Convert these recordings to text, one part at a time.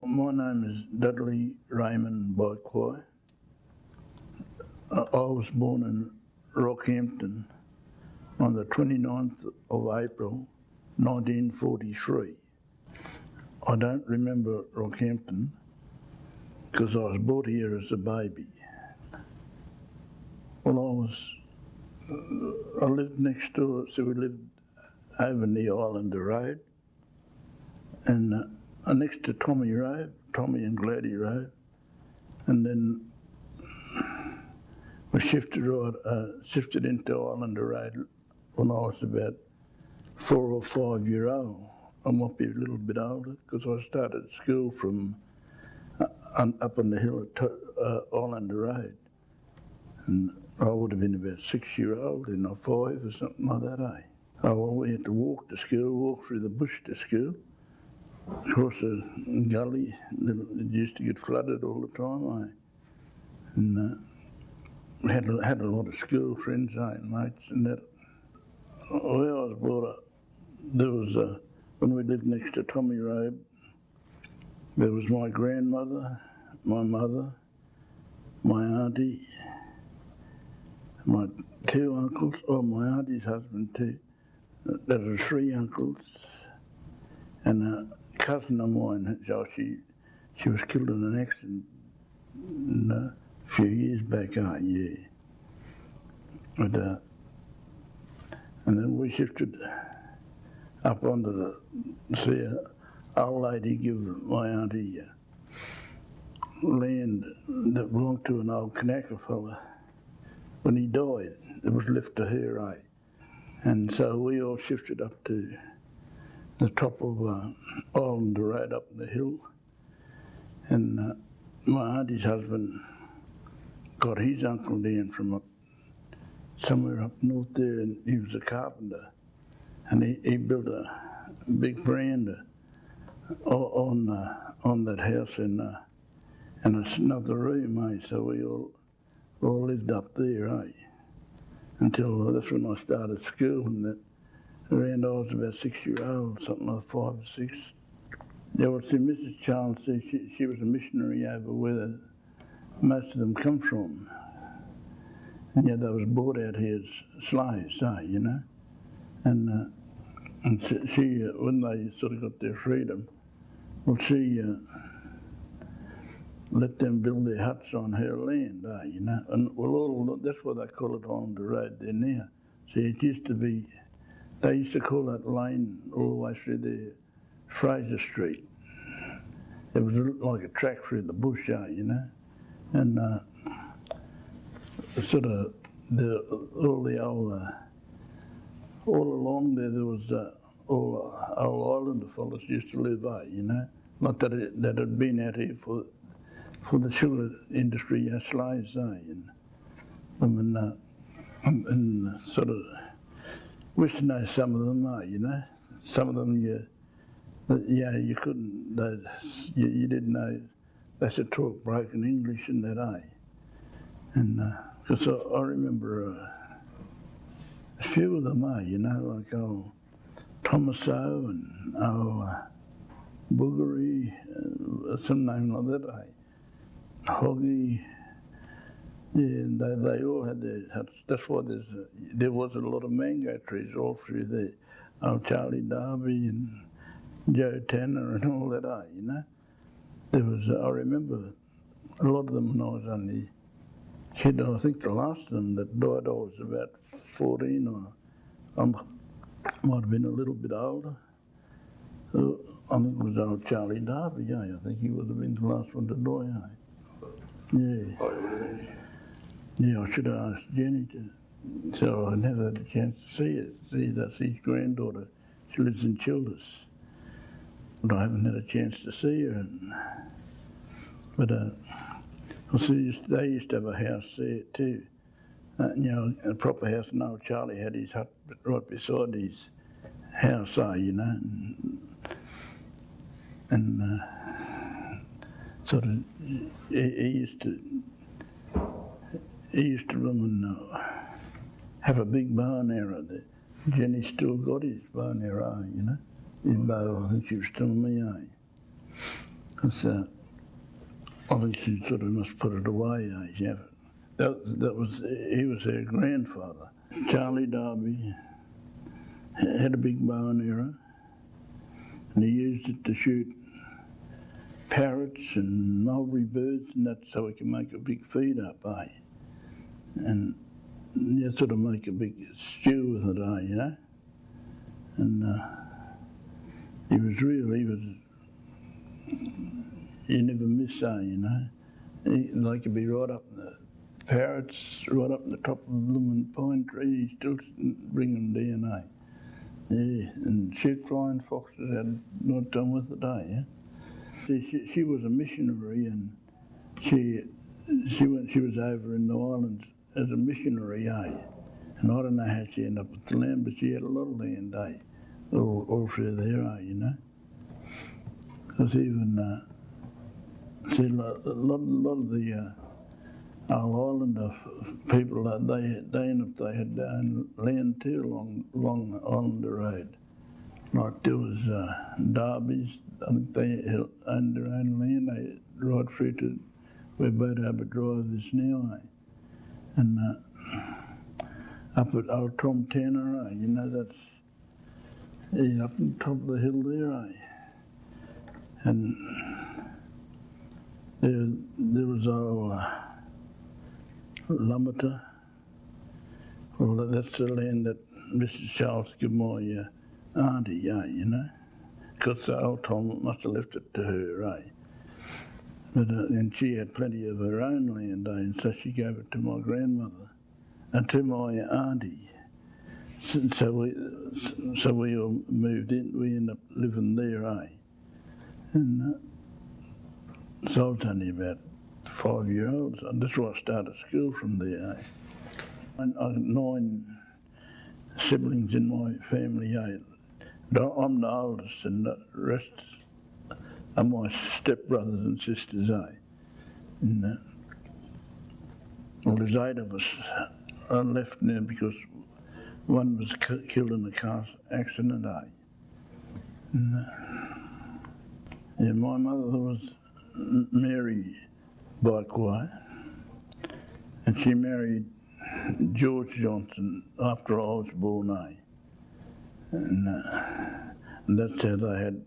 my name is Dudley Raymond Byquar. I was born in Rockhampton on the 29th of April 1943. I don't remember Rockhampton because I was brought here as a baby. Well, I lived next door, so we lived over the Islander Road, and next to Tommy and Gladdy Road, and then we shifted into Islander Road when I was about 4 or 5 years old. I might be a little bit older because I started school from up on the hill at Islander Road, and I would have been about 6 years old, and not 5 or something like that, eh? Oh, well, we had to walk to school, walk through the bush to school, across a gully. It used to get flooded all the time, eh? And we had a lot of school friends, eh, and mates, and that. Where I was brought up, there was, when we lived next to Tommy Road, there was my grandmother, my mother, my auntie, my 2 uncles, my auntie's husband too. There were 3 uncles, and a cousin of mine, she was killed in an accident a few years back, yeah. But, and then we shifted up onto the old lady give my auntie land that belonged to an old Kanaka fella. When he died, it was left to her, eh? And so we all shifted up to the top of Islander Road up the hill, and my auntie's husband got his uncle down from somewhere up north there, and he was a carpenter, and he built a big veranda on that house and another room, eh? So we all lived up there, eh? Until that's when I started school, and that around I was about 6 years old, something like 5 or 6. Yeah, well, see, Mrs. Charles, she was a missionary over where most of them come from. And yeah, they was brought out here as slaves, you know. And she when they sort of got their freedom, well, she let them build their huts on her land, you know. And well, that's why they call it Islander Road there now. See, it used to be, they used to call that lane all the way through there Fraser Street. It was like a track through the bush, you know. And sort of all along there was all Islander fellas used to live, you know. Not that that had been out here for the sugar industry, slaves, and sort of, we used to know some of them, you know. Some of them, you couldn't, you didn't know, they should talk broken English and that, And, because I remember a few of them, you know, like old Thomaso and old Boogery, some name like that, Hoggy, yeah, and they all had their huts. That's why there was a lot of mango trees all through there. Old Charlie Darby and Joe Tanner and all that, you know. There was, I remember a lot of them when I was only a kid. I think the last of them that died, I was about 14, or I might have been a little bit older. I think it was old Charlie Darby, I think he would have been the last one to die, Yeah. Yeah, I should have asked Jenny to. So I never had a chance to see it. See, that's his granddaughter. She lives in Childers. But I haven't had a chance to see her. But I see they used to have a house there too. You know, a proper house. And old Charlie had his hut right beside his house, you know. And sort of, he used to run and have a big bow and arrow there. Jenny still got his bow and arrow, you know. His bow, I think she was telling me, Because I think she sort of must put it away, yeah. He was her grandfather. Charlie Darby had a big bow and arrow, and he used it to shoot parrots and mulberry birds and that, so he can make a big feed up, and sort of make a big stew with it, you know. And you never miss, you know. They could be right up in the parrots, right up in the top of the blooming pine tree, he still bring them down, Yeah, and shoot flying foxes, had not done with it, yeah. See, she was a missionary, and she was over in the islands as a missionary, And I don't know how she ended up with the land, but she had a lot of land, all through there, you know. Because even see, a lot of the old islander people, they had their own land too along Islander Road. Like there was Darby's, I think they owned their own land, right through to where Boat Harbour Drive is now, And up at Old Tom Tanner, you know, that's up on top of the hill there, And there was old Lumberter. Well, that's the land that Mrs. Charles gave my auntie, you know, because old Tom must have left it to her, But and she had plenty of her own land, and so she gave it to my grandmother and to my auntie. So we all moved in. We ended up living there, And so I was only about 5 years old. So that's why I started school from there, I had 9 siblings in my family, I'm the oldest, and the rest are my stepbrothers and sisters, And well, there's 8 of us are left now because one was killed in a car accident, And yeah, my mother was Mary Byquar, and she married George Johnson after I was born, And that's how they had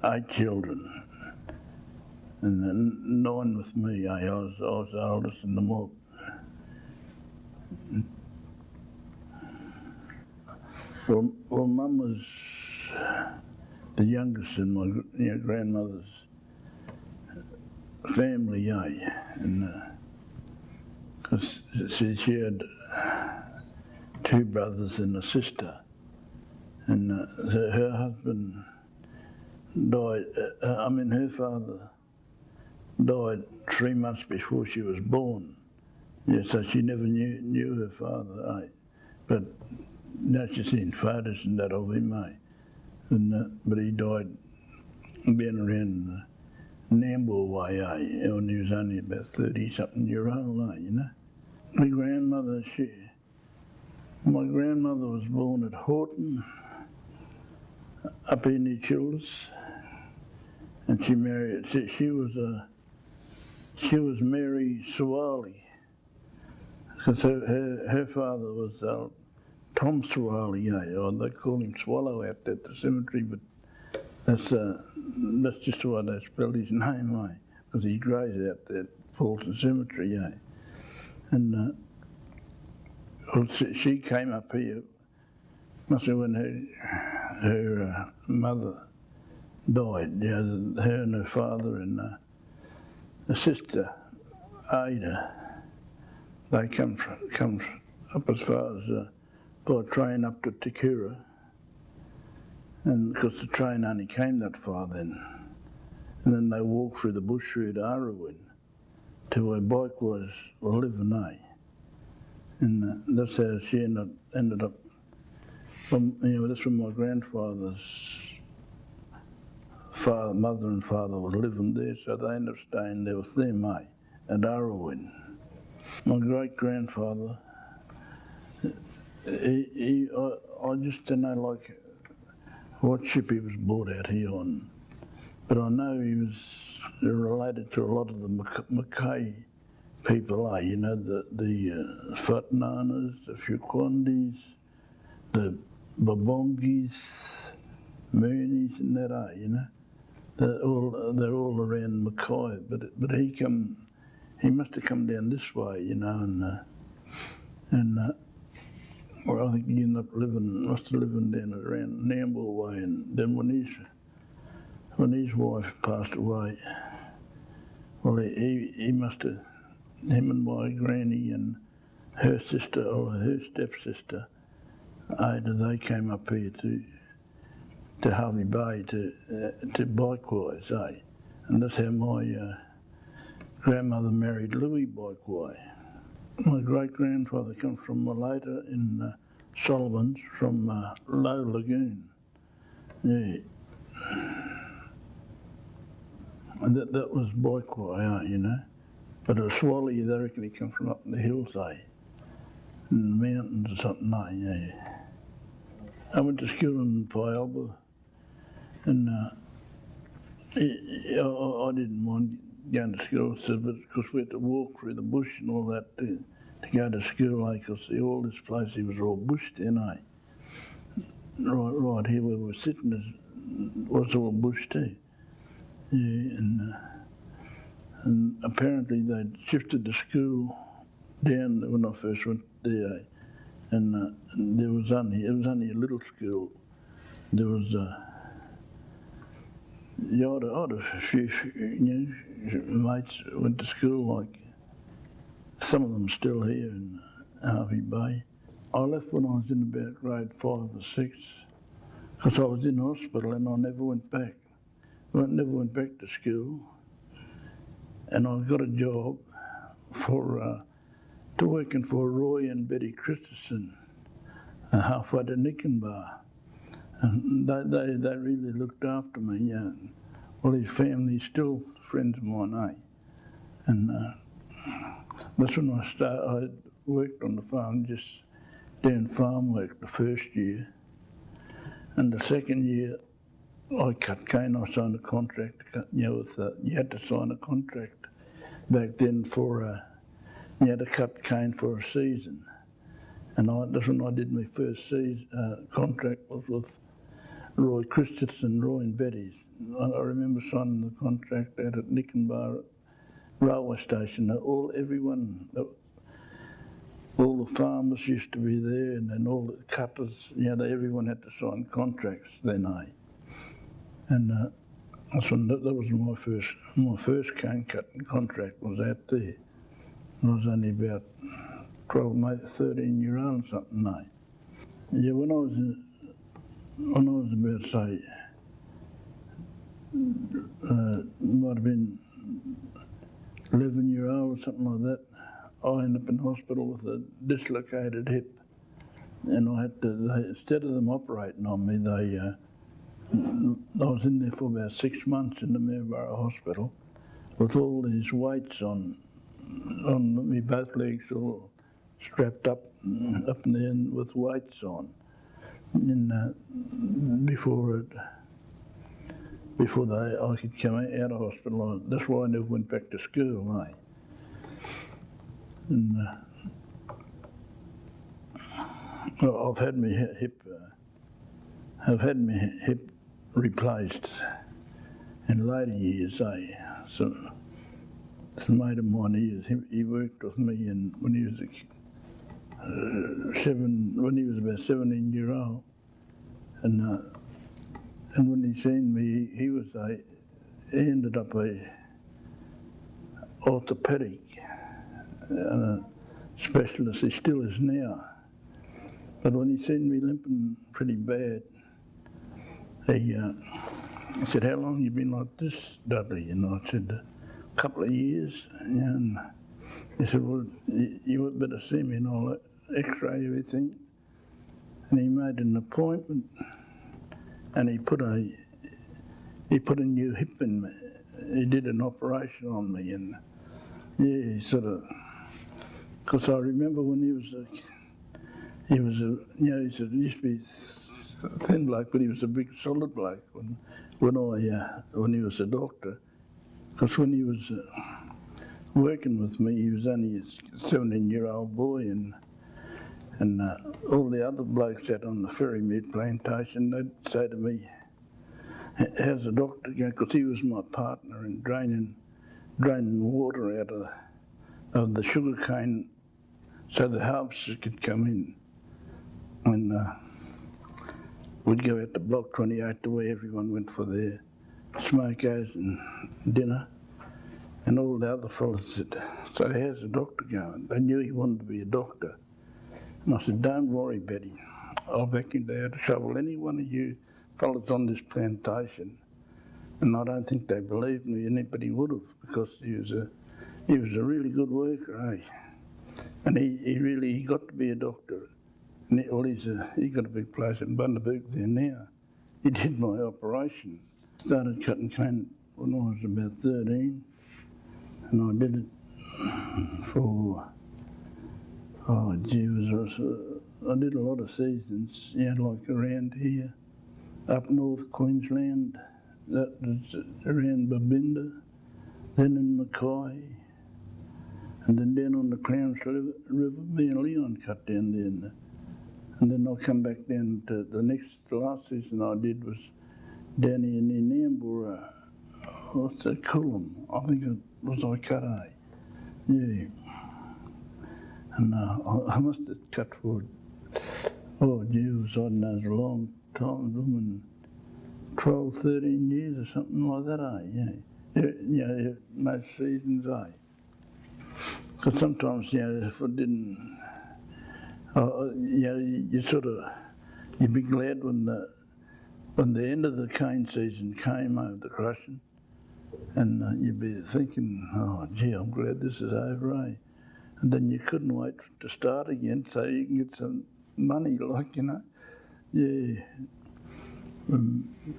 8 children, and then 9 with me, I was the oldest in the mob. Well, Mum was the youngest in my grandmother's family, And because she had 2 brothers and a sister, and her husband died. Her father died 3 months before she was born. Yeah, so she never knew her father, But now she's seen photos and that of him, And but he died being around Nambour way, when he was only about 30-something year old, you know. My grandmother was born at Horton, up in the Childers, and she married. She was Mary Swally, because her father was Tom Swally, or they call him Swallow out at the cemetery, but that's just the way they spelled his name, because he graves out there at Paulton Cemetery, And well, she came up here, must have when her mother died, her and her father and a sister, Ada. They come up as far as by train up to Takura, and because the train only came that far then, and then they walked through the bush through to Arrowin to where Byquar were living, And that's how she ended up. That's when my grandfather's mother and father were living there, so they ended up staying there with them, at Arrowin. My great grandfather, I just don't know, like, what ship he was brought out here on. but I know he was related to a lot of the Mackay people, you know, the Whatnanas, the Fuquandis, the Babongis, Moonies and that, you know. They're all around Mackay, but he must have come down this way, you know, well, I think he ended up must have living down around Nambour way, and then when his wife passed away, well, he must have, him and my granny and her sister, or her stepsister, Ada, they came up here to Hervey Bay, to Byquar, say. And that's how my grandmother married Louis Byquar. My great-grandfather comes from Malata in Solomons, from Low Lagoon. Yeah. And that was Byquar, you know. But a Swally, they reckon he come from up in the hills, in the mountains or something, yeah. I went to school in Pyalba, and I didn't mind going to school, because we had to walk through the bush and all that to go to school, because all this place here was all bush then, Right here where we're sitting was all bush too. Yeah, and apparently they'd shifted the school down when I first went there, and it was only a little school. There was I had a few, mates went to school, like some of them still here in Hervey Bay. I left when I was in about grade 5 or 6, because I was in hospital and I never went back. I never went back to school, and I got a job to working for Roy and Betty Christensen, halfway to Nickenbar. And they really looked after me, yeah. Well, his family's still friends of mine, And that's when I worked on the farm, just doing farm work the first year. And the second year, I cut cane. I signed a contract, you had to sign a contract back then for, you had to cut cane for a season. And that's when I did my first contract, was with Roy Christensen, Roy and Betty's. I remember signing the contract out at Nickenbar railway station. All the farmers used to be there, and then all the cutters, everyone had to sign contracts then, And that's when that was my first cane cutting contract was out there. I was only about 12, maybe 13 year old or something, Yeah, when I was about, say, might have been 11 year old or something like that, I ended up in hospital with a dislocated hip, and I had to, instead of them operating on me, I was in there for about 6 months in the Maryborough Hospital with all these weights on me, both legs all strapped up and there with weights on. And before I could come out of hospital, that's why I never went back to school, And I've had my hip replaced in later years, So a mate of mine, he worked with me, and when he was when he was about 17 years old, and when he seen me, he ended up a orthopedic specialist. He still is now. But when he seen me limping pretty bad, he said, "How long you been like this, Dudley?" And I said, "A couple of years." And he said, "Well, you better see me and I'll x-ray everything." And he made an appointment, and he put a new hip in me. He did an operation on me, and he sort of, because I remember when he said, it used to be thin bloke, but he was a big solid bloke when he was a doctor. Because when he was working with me, he was only a 17-year-old boy, and all the other blokes out on the Hervey Bay plantation, they'd say to me, "How's the doctor going?" Because he was my partner in draining water out of the sugar cane so the harvesters could come in. And we'd go out to Block 28 to where everyone went for their smokers and dinner. And all the other fellas said, "So how's the doctor going?" They knew he wanted to be a doctor. And I said, "Don't worry, Betty. I'll vacuum out to shovel any one of you fellas on this plantation." And I don't think they believed me, and anybody would have, because he was a really good worker, eh? And he got to be a doctor. And he got a big place in Bundaberg there now. He did my operation. Started cutting cane when I was about 13, and I did it for, I did a lot of seasons, like around here, up north Queensland, that was around Babinda, then in Mackay, and then down on the Clarence River, me and Leon cut down there. And then I come back down to the last season I did was down here near Nambour, what's that, Coolum, I think it was Ikara, yeah. And I must have cut for, I don't know, it was a long time, 12, 13 years or something like that, yeah, most seasons, Because sometimes, if I didn't, you'd be glad when the end of the cane season came over the crushing, and you'd be thinking, "Oh, gee, I'm glad this is over, eh?" And then you couldn't wait to start again so you can get some money, yeah.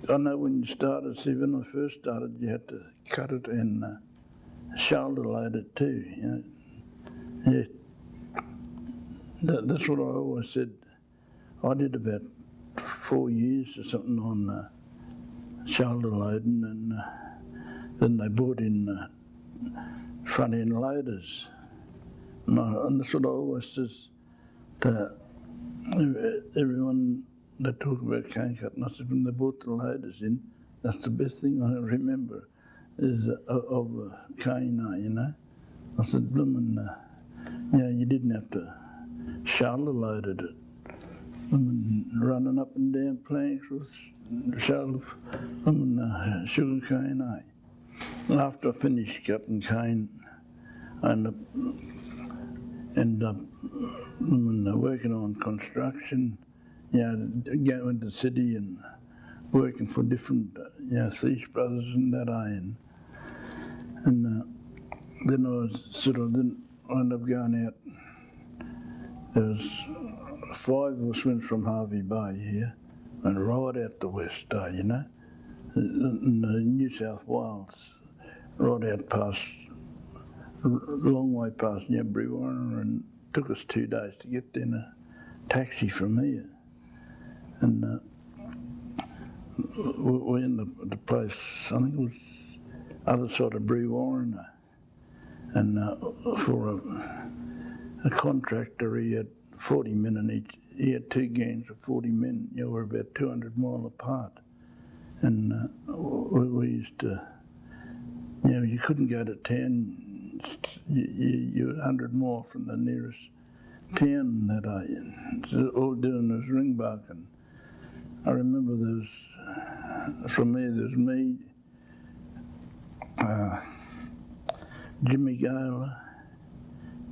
I know when you started, when I first started, you had to cut it and shoulder load it too, yeah. That's what I always said. I did about 4 years or something on shoulder loading, and then they brought in front end loaders. And that's what I always says to everyone that talk about cane cutting. I said, when they brought the loaders in, that's the best thing I remember is of cane, I said, bloomin', you didn't have to shoulder loaded it. Running up and down planks with shoulder sugar cane, After I finished cutting cane, I ended up working on construction, going into the city and working for different, Thief Brothers and that, and then I was I ended up going out. There was 5 of us went from Hervey Bay here and right out the west, in New South Wales, right out past, a long way past Byquar, and took us 2 days to get there in a taxi from here. And we in the place, I think it was other side of Byquar, and for a contractor, he had 40 men in each. He had 2 gangs of 40 men. We're about 200 mile apart, and we used to. You couldn't go to town. You were 100 mile from the nearest town that so all doing was ring barking. I remember there's me, Jimmy Gaylor,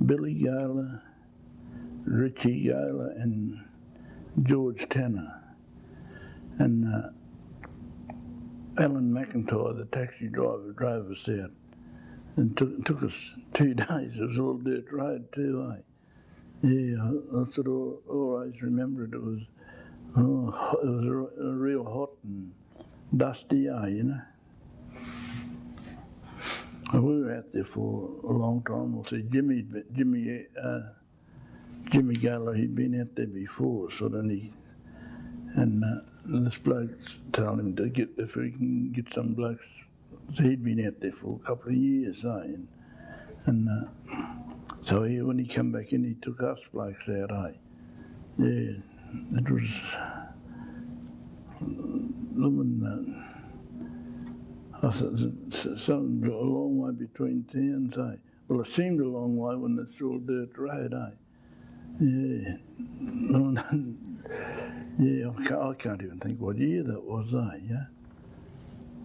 Billy Gaylor, Richie Gaylor, and George Tanner, and Alan McIntyre, the taxi driver, drove us out, and took us 2 days. It was all dirt road too, Yeah, I sort of always remember it. It was a real hot and dusty, And we were out there for a long time. We'll see Jimmy Gaylor, he'd been out there before, so then And this bloke told him to get, if he can get some blokes, so he'd been out there for a couple of years, and so when he come back in, he took us blokes out, Yeah, it was something a long way between towns, Well, it seemed a long way when it's all dirt road, Yeah. Yeah, I can't even think what year that was, Yeah.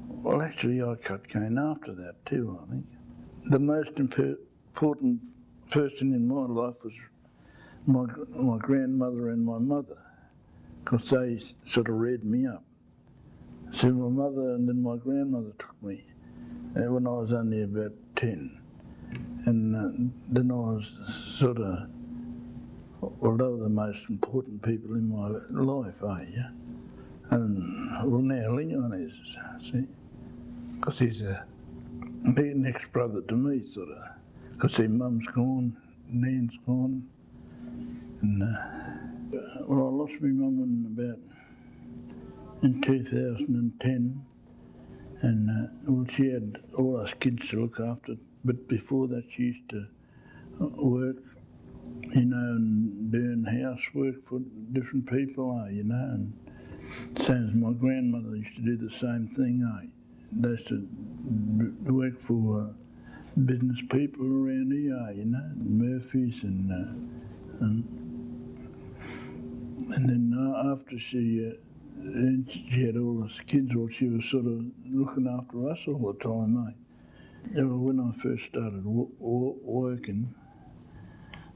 Well, actually, ICOT came after that too, I think. The most important person in my life was my grandmother and my mother, because they sort of reared me up. So my mother and then my grandmother took me when I was only about 10. And then I was sort of, well, they were the most important people in my life, Yeah. And, well, now Leon is, see, because he's a next brother to me, sort of, because their mum's gone, Nan's gone, and, well, I lost my mum in 2010, and, well, she had all us kids to look after, but before that she used to work, and doing housework for different people, and same as my grandmother used to do the same thing, They used to work for business people around here, Murphy's, and then after she had all us kids, well, she was sort of looking after us all the time, Yeah, well, when I first started working,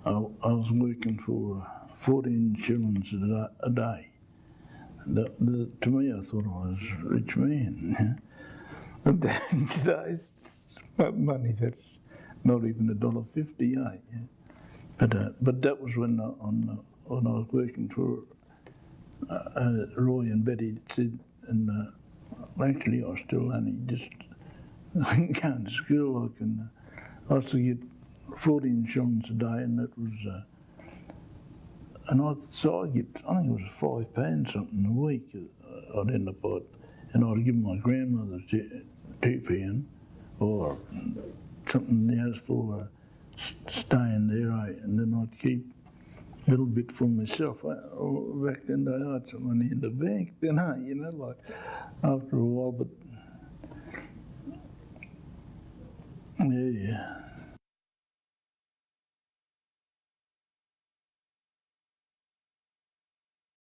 I was working for 14 shillings a day. To me, I thought I was a rich man. But today's money, that's not even $1.50, But that was when I was working for Roy and Betty said, and actually I still only just going to school. I used to get 14 shillings a day, and that was, and I think it was £5 something a week. I'd end up on, and I'd give my grandmother £2 or something else for staying there, and then I'd keep a little bit for myself. Back then I had some money in the bank, then, like after a while, but yeah.